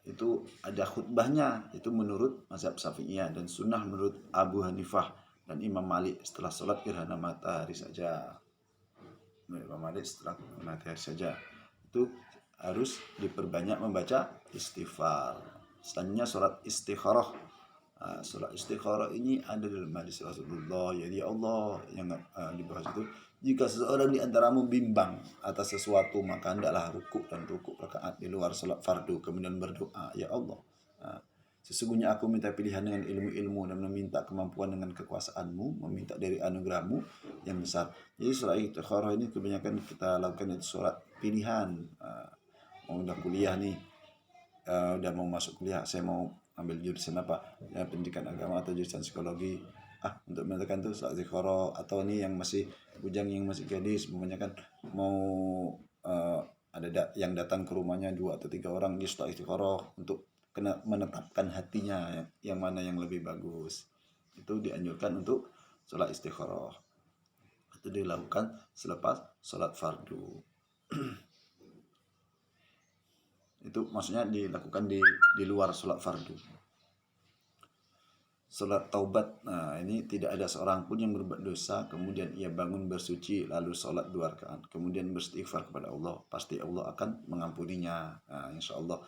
Itu ada khutbahnya, itu menurut mazhab Syafi'iyah, dan sunnah menurut Abu Hanifah dan Imam Malik setelah sholat gerhana matahari saja. Imam Malik setelah matahari saja itu harus diperbanyak membaca istighfar. Selanjutnya sholat istikharah. Sholat istikharah ini ada dalam hadis Rasulullah. Jadi Allah yang dibahas itu, jika seseorang di antaramu bimbang atas sesuatu, maka hendaklah rukuk dan rukuk rakaat di luar sholat fardu, kemudian berdoa, ya Allah, sesungguhnya aku minta pilihan dengan ilmu-ilmu dan meminta kemampuan dengan kekuasaanmu, meminta dari anugerahmu yang besar. Jadi sholat istikharah ini kebanyakan kita lakukan itu sholat pilihan. Udah kuliah nih, udah mau masuk kuliah, saya mau ambil jurusan apa, ya, pendidikan agama atau jurusan psikologi. untuk menentukan tuh sholat istiqoroh, atau ini yang masih bujang, yang masih gadis, semuanya kan mau yang datang ke rumahnya 2 atau 3 orang, dia sholat istiqoroh untuk menetapkan hatinya yang mana yang lebih bagus. Itu dianjurkan untuk sholat istiqoroh. Itu dilakukan selepas sholat fardu. Itu maksudnya dilakukan di luar sholat fardu. Sholat taubat, nah ini tidak ada seorang pun yang berbuat dosa kemudian ia bangun bersuci lalu sholat 2 rakaat kemudian beristighfar kepada Allah, pasti Allah akan mengampuninya. Nah, insya Allah.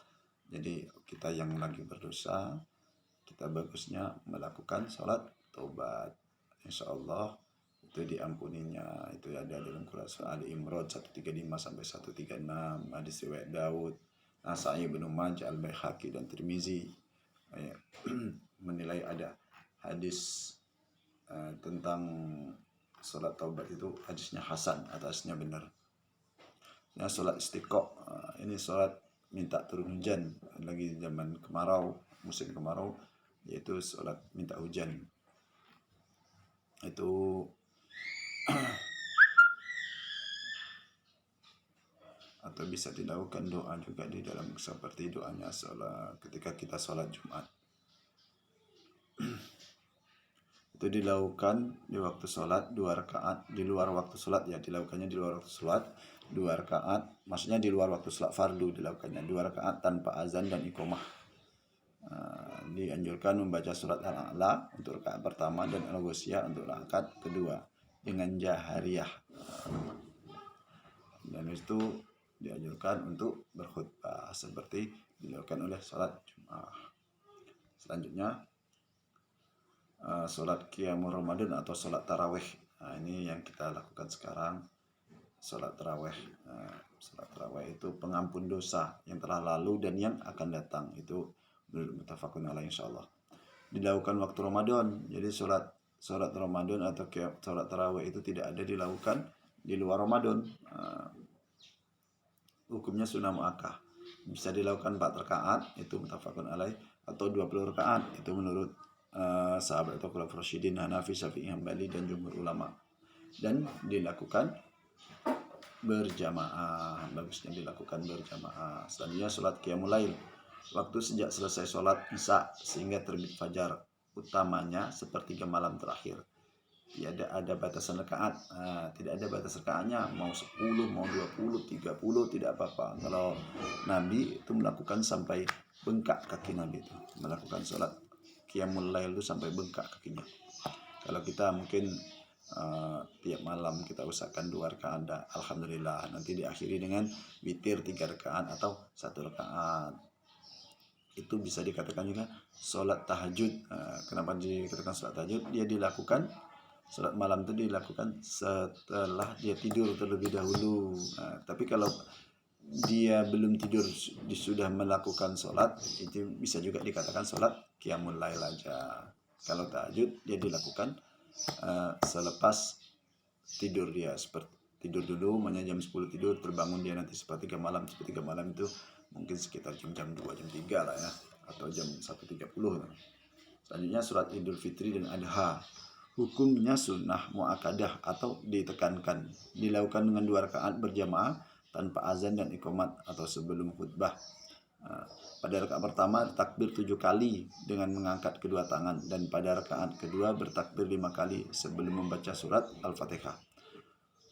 Jadi kita yang lagi berdosa, kita bagusnya melakukan sholat taubat, insya Allah itu diampuninya. Itu ada dalam Quran surah Ali Imran 135 sampai 136, hadis riwayat Daud, Nasai, Ibnu Majah, Al-Baihaqi dan Tirmizi menilai ada hadis tentang sholat taubat itu hadisnya hasan atau hadisnya benar. Ya, sholat istiqo, ini sholat minta turun hujan lagi zaman kemarau, musim kemarau, yaitu sholat minta hujan. Itu atau bisa dilakukan doa juga di dalam, seperti doanya sholat ketika kita sholat Jumat. Itu dilakukan di waktu sholat 2 rakaat, di luar waktu sholat ya, dilakukannya di luar waktu sholat 2 rakaat, maksudnya di luar waktu sholat fardu dilakukannya 2 rakaat tanpa azan dan iqomah. Dianjurkan membaca surat Al-A'la untuk rakaat pertama dan Al-Ghasyiyah untuk rakaat kedua dengan jahriyah. Dan itu dianjurkan untuk berkhutbah seperti dilakukan oleh sholat Jumat. Selanjutnya sholat qiyamul Ramadan atau sholat taraweh. Nah, ini yang kita lakukan sekarang, sholat taraweh. Sholat taraweh itu pengampun dosa yang telah lalu dan yang akan datang. Itu menurut muttafaqun alaih insyaallah. Dilakukan waktu Ramadan. Jadi sholat Ramadan atau sholat taraweh itu tidak ada dilakukan di luar Ramadan. Hukumnya sunnah muakkah. Bisa dilakukan 4 rakaat, itu muttafaqun alaih, atau 20 rakaat, itu menurut sahabat atau khulafaur rasyidin Hanafi, Syafi'i, Hambali dan jumhur ulama. Dan dilakukan berjamaah, bagusnya dilakukan berjamaah. Selanjutnya sholat qiyamul lail, waktu sejak selesai sholat isya sehingga terbit fajar, utamanya sepertiga malam terakhir. Tidak ada batasan rakaat, tidak ada batas rakaatnya, mau 10, mau 20, 30 tidak apa-apa. Kalau Nabi itu melakukan sampai bengkak kaki Nabi itu, melakukan sholat qiyamul lail itu sampai bengkak kakinya. Kalau kita mungkin tiap malam kita usahakan 2 rakaat, alhamdulillah, nanti diakhiri dengan witir 3 rakaat atau 1 rakaat. Itu bisa dikatakan juga sholat tahajud. Kenapa dikatakan sholat tahajud? Dia dilakukan, sholat malam itu dilakukan setelah dia tidur terlebih dahulu. Tapi kalau dia belum tidur, dia sudah melakukan sholat, itu bisa juga dikatakan sholat qiyamul lail aja. Kalau tahajud dia dilakukan selepas tidur dia, seperti tidur dulu, makanya jam 10 tidur, terbangun dia nanti sepertiga malam itu mungkin sekitar jam 2, jam 3 lah ya, atau jam 1.30. Selanjutnya sholat Idul Fitri dan Adha. Hukumnya sunnah muakkadah atau ditekankan, dilakukan dengan 2 rakaat berjamaah tanpa azan dan iqamat atau sebelum khutbah. Pada rakaat pertama takbir 7 kali dengan mengangkat kedua tangan, dan pada rakaat kedua bertakbir 5 kali sebelum membaca surat Al-Fatihah.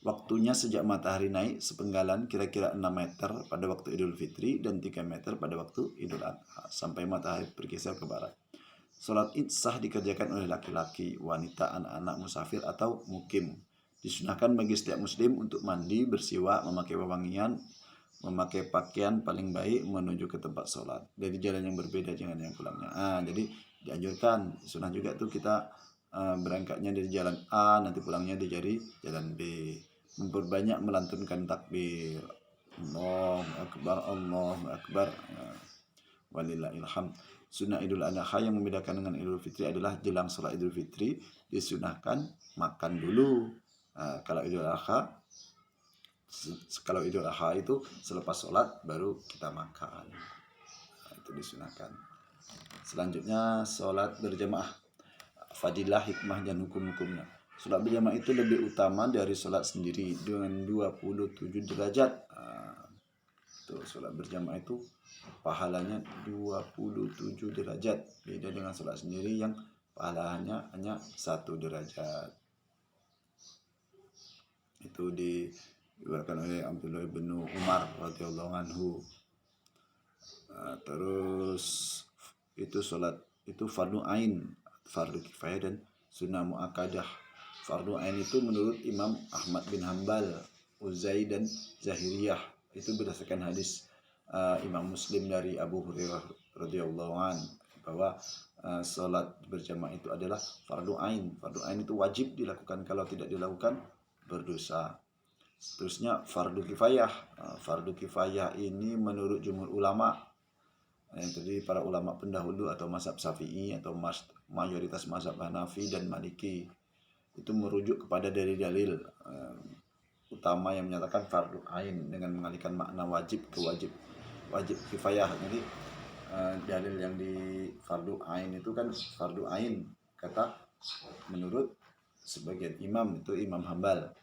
Waktunya sejak matahari naik sepenggalan kira-kira 6 meter pada waktu Idul Fitri dan 3 meter pada waktu Idul Adha sampai matahari bergeser ke barat. Sholat id sah dikerjakan oleh laki-laki, wanita, anak-anak, musafir atau mukim. Disunahkan bagi setiap muslim untuk mandi, bersiwak, memakai wewangian, memakai pakaian paling baik menuju ke tempat sholat dari jalan yang berbeda dengan yang pulangnya. Jadi dianjurkan, sunnah juga tuh kita berangkatnya dari jalan A, nanti pulangnya dari jalan B. Memperbanyak melantunkan takbir, Allahu Akbar, Allahu Akbar, walillahil hamd. Sunnah Idul Adha yang membedakan dengan Idul Fitri adalah jelang sholat Idul Fitri disunahkan makan dulu. Kalau Idul Adha itu selepas sholat baru kita makan. Itu disunahkan. Selanjutnya sholat berjamaah. fadilah, hikmah, dan hukum-hukumnya. Sholat berjamaah itu lebih utama dari sholat sendiri dengan 27 derajat. Tuh, sholat berjamaah itu pahalanya 27 derajat. Beda dengan sholat sendiri yang pahalanya hanya 1 derajat. Itu diriwayatkan oleh Abdullah bin Umar radhiyallahu anhu. Terus itu sholat itu fardu ain, fardu kifayah, dan sunnah muakkadah. Fardu ain itu menurut Imam Ahmad bin Hambal, Uzai, dan Zahiriyah. Itu berdasarkan hadis Imam Muslim dari Abu Hurairah radhiyallahu an bahwa sholat berjamaah itu adalah fardu ain. Fardu ain itu wajib dilakukan, kalau tidak dilakukan berdosa. Seterusnya fardu kifayah. Fardu kifayah ini menurut jumhur ulama, yang terdiri para ulama pendahulu atau mazhab Syafi'i atau mayoritas mazhab Hanafi dan Maliki, itu merujuk kepada dari dalil utama yang menyatakan fardu ain dengan mengalihkan makna wajib ke wajib kifayah. Jadi dalil yang di fardu ain itu kan fardu ain kata menurut sebagian imam, itu Imam Hambal.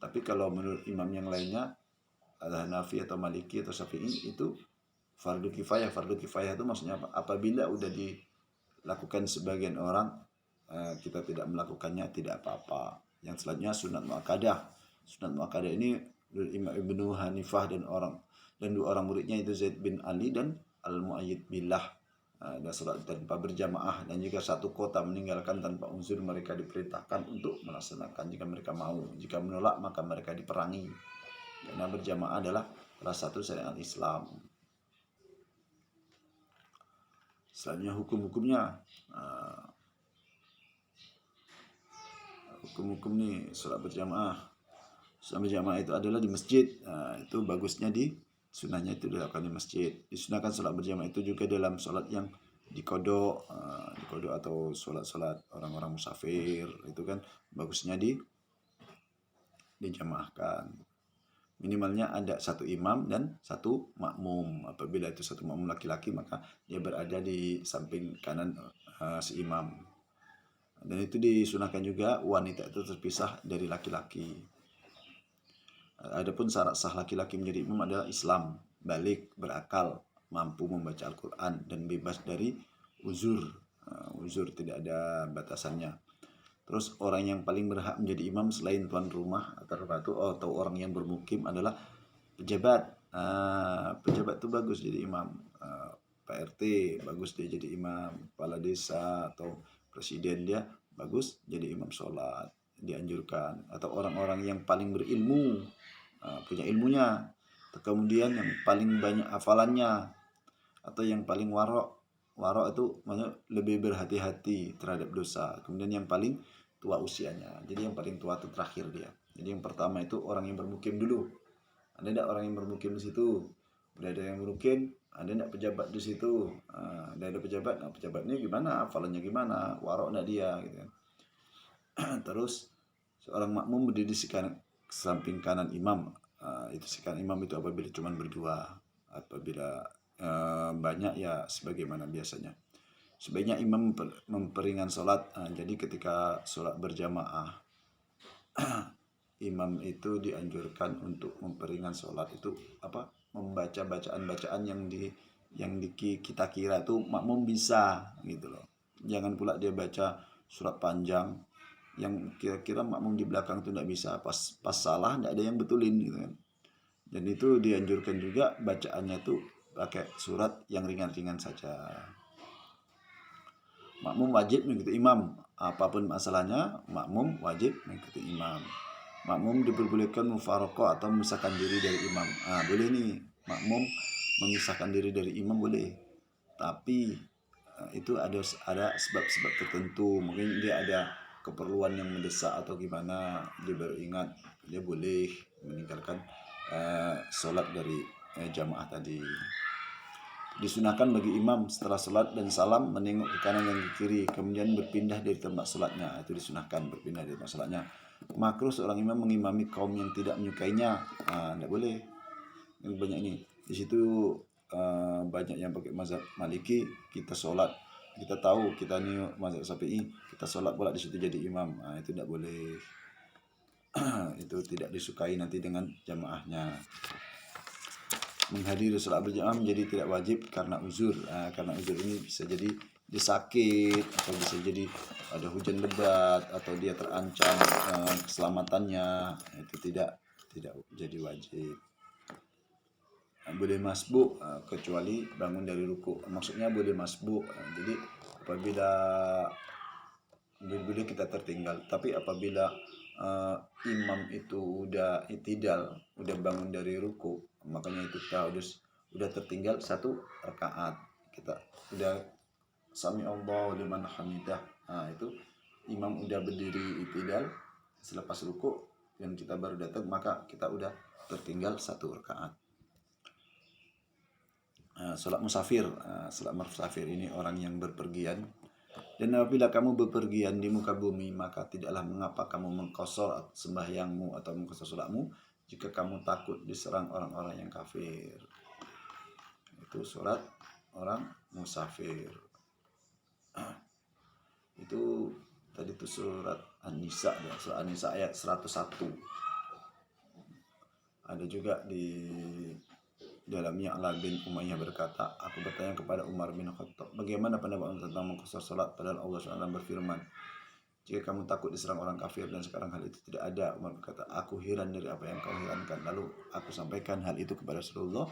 Tapi kalau menurut imam yang lainnya, Hanafi atau Maliki atau Syafi'i, itu fardu kifayah. Fardu kifayah itu maksudnya apa? Apabila udah dilakukan sebagian orang, kita tidak melakukannya tidak apa-apa. Yang selanjutnya sunat muakkadah. Sunat muakkadah ini Imam Ibnu Hanifah dan dua orang muridnya, itu Zaid bin Ali dan Al-Mu'ayyid billah. Dan salat tanpa berjamaah, dan jika satu kota meninggalkan tanpa uzur, mereka diperintahkan untuk melaksanakan jika mereka mau. Jika menolak, maka mereka diperangi. Karena berjamaah adalah salah satu syariat Islam. Selanjutnya hukum-hukumnya. Hukum-hukum nih sholat berjamaah. Sholat berjamaah itu adalah di masjid. Itu bagusnya sunahnya itu dilakukan di masjid. Disunahkan sholat berjamaah itu juga dalam sholat yang dikodok atau sholat orang-orang musafir. Itu kan bagusnya dijamaahkan. Minimalnya ada satu imam dan satu makmum. Apabila itu satu makmum laki-laki, maka dia berada di samping kanan si imam. Dan itu disunahkan juga wanita itu terpisah dari laki-laki. Adapun syarat sah laki-laki menjadi imam adalah Islam, balik, berakal, mampu membaca Al-Quran, dan bebas dari uzur. Uzur tidak ada batasannya. Terus orang yang paling berhak menjadi imam selain tuan rumah atau orang yang bermukim adalah pejabat. Pejabat itu bagus jadi imam. Pak RT bagus dia jadi imam. Kepala desa atau presiden dia bagus jadi imam sholat, dianjurkan. Atau orang-orang yang paling berilmu, punya ilmunya, kemudian yang paling banyak hafalannya, atau yang paling warok itu maksudnya lebih berhati-hati terhadap dosa. Kemudian yang paling tua usianya, jadi yang paling tua itu terakhir dia. Jadi yang pertama itu orang yang bermukim dulu. Ada tidak orang yang bermukim di situ? Ada yang bermukim, ada tidak pejabat di situ? Ada pejabat. Nah, pejabatnya gimana? Hafalannya gimana? Warok enggak dia gitu kan. Terus seorang makmum berdiri di samping kanan imam. Itu si kanan imam itu apabila cuma berdua. Apabila banyak ya sebagaimana biasanya. Sebaiknya imam memperingan sholat. Jadi ketika sholat berjamaah, imam itu dianjurkan untuk memperingan sholat itu membaca bacaan-bacaan yang kita kira itu makmum bisa gitu loh. Jangan pula dia baca surat panjang yang kira-kira makmum di belakang itu tidak bisa, pas salah tidak ada yang betulin gitu kan. Dan itu dianjurkan juga bacaannya tuh pakai surat yang ringan-ringan saja. Makmum wajib mengikuti imam. Apapun masalahnya, makmum wajib mengikuti imam. Makmum diperbolehkan mufaraqah atau memisahkan diri dari imam. Boleh nih, makmum memisahkan diri dari imam boleh. Tapi itu ada sebab-sebab tertentu. Mungkin dia ada keperluan yang mendesak atau gimana, dia baru ingat, dia boleh meninggalkan sholat dari jamaah tadi. Disunahkan bagi imam setelah sholat dan salam menengok ke kanan dan ke kiri, kemudian berpindah dari tempat sholatnya. Itu disunahkan berpindah dari tempat sholatnya. Makruh seorang imam mengimami kaum yang tidak menyukainya. Tidak boleh. Banyak ini. Di situ banyak yang pakai mazhab Maliki, kita sholat kita tahu kita ni mazhab Syafi'i, kita sholat pula di situ jadi imam, itu tidak boleh. Itu tidak disukai nanti dengan jamaahnya. Menghadiri sholat berjamaah menjadi tidak wajib karena uzur. Karena uzur ini bisa jadi dia sakit, atau bisa jadi ada hujan lebat, atau dia terancam keselamatannya, itu tidak jadi wajib. Boleh masbuk kecuali bangun dari ruku. Maksudnya boleh masbuk. Jadi apabila kita tertinggal, tapi apabila imam itu udah itidal, udah bangun dari ruku, makanya itu kita udah tertinggal 1 rakaat, kita udah sami Allahu liman hamidah, itu imam udah berdiri itidal selepas ruku dan kita baru datang, maka kita udah tertinggal 1 rakaat. Salat musafir, salat musafir ini orang yang berpergian. Dan apabila kamu bepergian di muka bumi, maka tidaklah mengapa kamu mengqashar sembahyangmu atau mengqashar salatmu jika kamu takut diserang orang-orang yang kafir. Itu surat orang musafir. Itu tadi itu surat An-Nisa, surat An-Nisa ayat 101. Ada juga di dalamnya Ala bin Umayyah berkata, aku bertanya kepada Umar bin Khattab, bagaimana pendapatmu tentang mengqashar salat, padahal Allah SWT berfirman, jika kamu takut diserang orang kafir, dan sekarang hal itu tidak ada. Umar berkata, aku heran dari apa yang kau herankan. Lalu aku sampaikan hal itu kepada Rasulullah,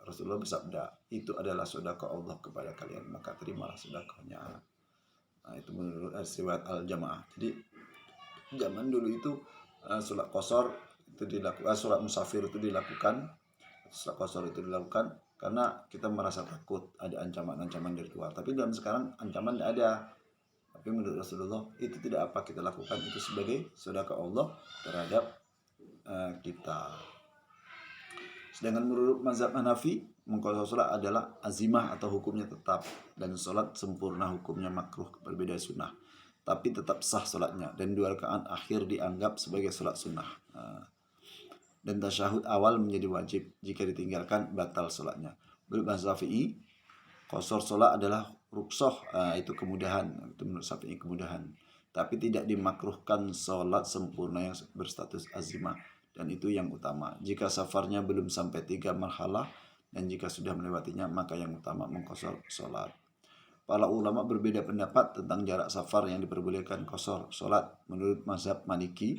Rasulullah bersabda, itu adalah sedekah Allah kepada kalian, maka terimalah sedekahnya. Itu menurut riwayat Al-Jamaah. Jadi zaman dulu itu salat qashar itu dilakukan, salat musafir itu dilakukan, salat qashar itu dilakukan karena kita merasa takut ada ancaman-ancaman dari luar. Tapi dalam sekarang ancaman tidak ada. Tapi menurut Rasulullah itu tidak apa kita lakukan, itu sebagai sedekah Allah terhadap kita. Sedangkan menurut mazhab Hanafi, mengqashar salat adalah azimah atau hukumnya tetap, dan salat sempurna hukumnya makruh berbeda sunnah, tapi tetap sah salatnya, dan 2 rakaat akhir dianggap sebagai salat sunnah. Dan tasyahud awal menjadi wajib, jika ditinggalkan batal salatnya. Menurut mazhab Syafi'i, qashar salat adalah rukhsah, itu kemudahan, itu menurut Syafi'i kemudahan, tapi tidak dimakruhkan salat sempurna yang berstatus azimah, dan itu yang utama. Jika safarnya belum sampai 3 marhalah, dan jika sudah melewatinya, maka yang utama mengqashar salat. Para ulama berbeda pendapat tentang jarak safar yang diperbolehkan qashar salat. Menurut mazhab Maliki,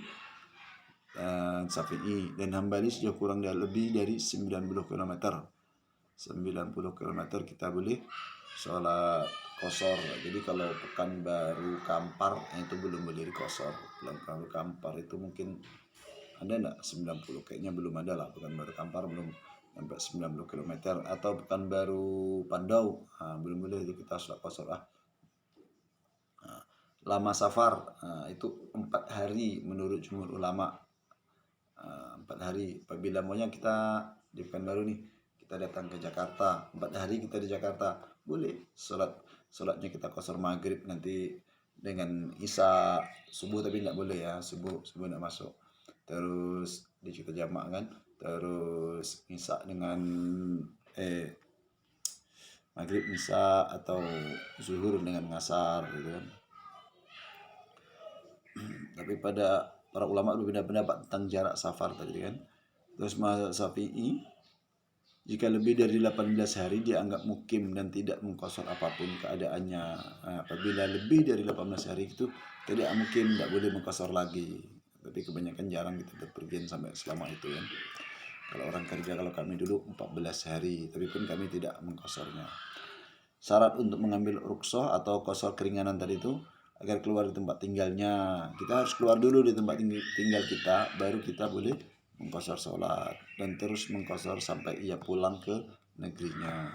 Syafi'i dan Hambali, sejauh kurang lebih dari 90 km. 90 km kita boleh sholat qashar. Jadi kalau Pekanbaru Kampar itu belum boleh qashar. Pekanbaru Kampar itu mungkin ada enggak 90? Kayaknya belum ada lah. Pekanbaru Kampar belum sampai 90 km. Atau Pekanbaru Pandau, belum boleh kita sholat qashar. Lama safar, itu 4 hari menurut jumhur ulama. 4 hari. Apabila maunya kita di Pekanbaru nih, kita datang ke Jakarta, 4 hari kita di Jakarta, boleh sholatnya kita qashar maghrib nanti dengan isya, subuh tapi tidak boleh ya, subuh tidak masuk. Terus di kita jamak kan, terus isya dengan maghrib isya, atau zuhur dengan ngasar gitu kan. Tapi pada para ulama berbeda pendapat tentang jarak safar tadi kan. Terus mazhab Syafi'i, jika lebih dari 18 hari dianggap mukim dan tidak mengqashar apapun keadaannya. Apabila lebih dari 18 hari itu tidak mukim, tidak boleh mengqashar lagi. Tapi kebanyakan jarang kita berpergian sampai selama itu kan. Kalau orang kerja, kalau kami dulu 14 hari, tapi pun kami tidak mengqasharnya. Syarat untuk mengambil rukhsah atau qashar keringanan tadi itu, agar keluar di tempat tinggalnya, kita harus keluar dulu di tempat tinggal kita, baru kita boleh mengqashar sholat, dan terus mengqashar sampai ia pulang ke negerinya.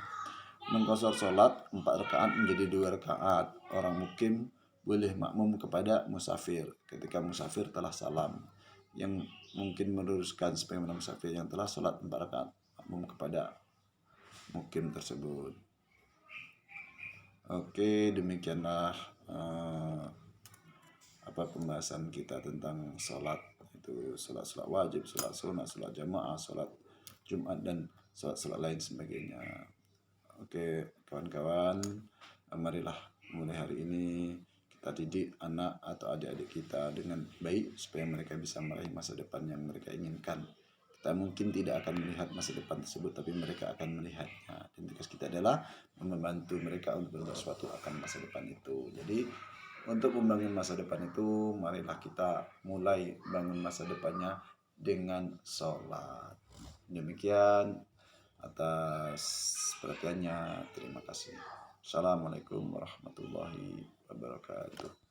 Mengqashar sholat 4 rakaat menjadi 2 rakaat. Orang mukim boleh makmum kepada musafir ketika musafir telah salam, yang mungkin meluruskan sebagaimana musafir yang telah sholat 4 rakaat makmum kepada mukim tersebut. Oke, demikianlah pembahasan kita tentang sholat. Itu sholat wajib, sholat sunat, sholat jamaah, sholat Jumat, dan sholat lain sebagainya. Oke kawan-kawan, marilah mulai hari ini kita didik anak atau adik-adik kita dengan baik supaya mereka bisa meraih masa depan yang mereka inginkan. Kita mungkin tidak akan melihat masa depan tersebut, tapi mereka akan melihatnya. Dan tugas kita adalah membantu mereka untuk berbuat sesuatu akan masa depan itu. Jadi untuk membangun masa depan itu, marilah kita mulai bangun masa depannya dengan sholat. Demikian, atas perhatiannya, terima kasih. Assalamualaikum warahmatullahi wabarakatuh.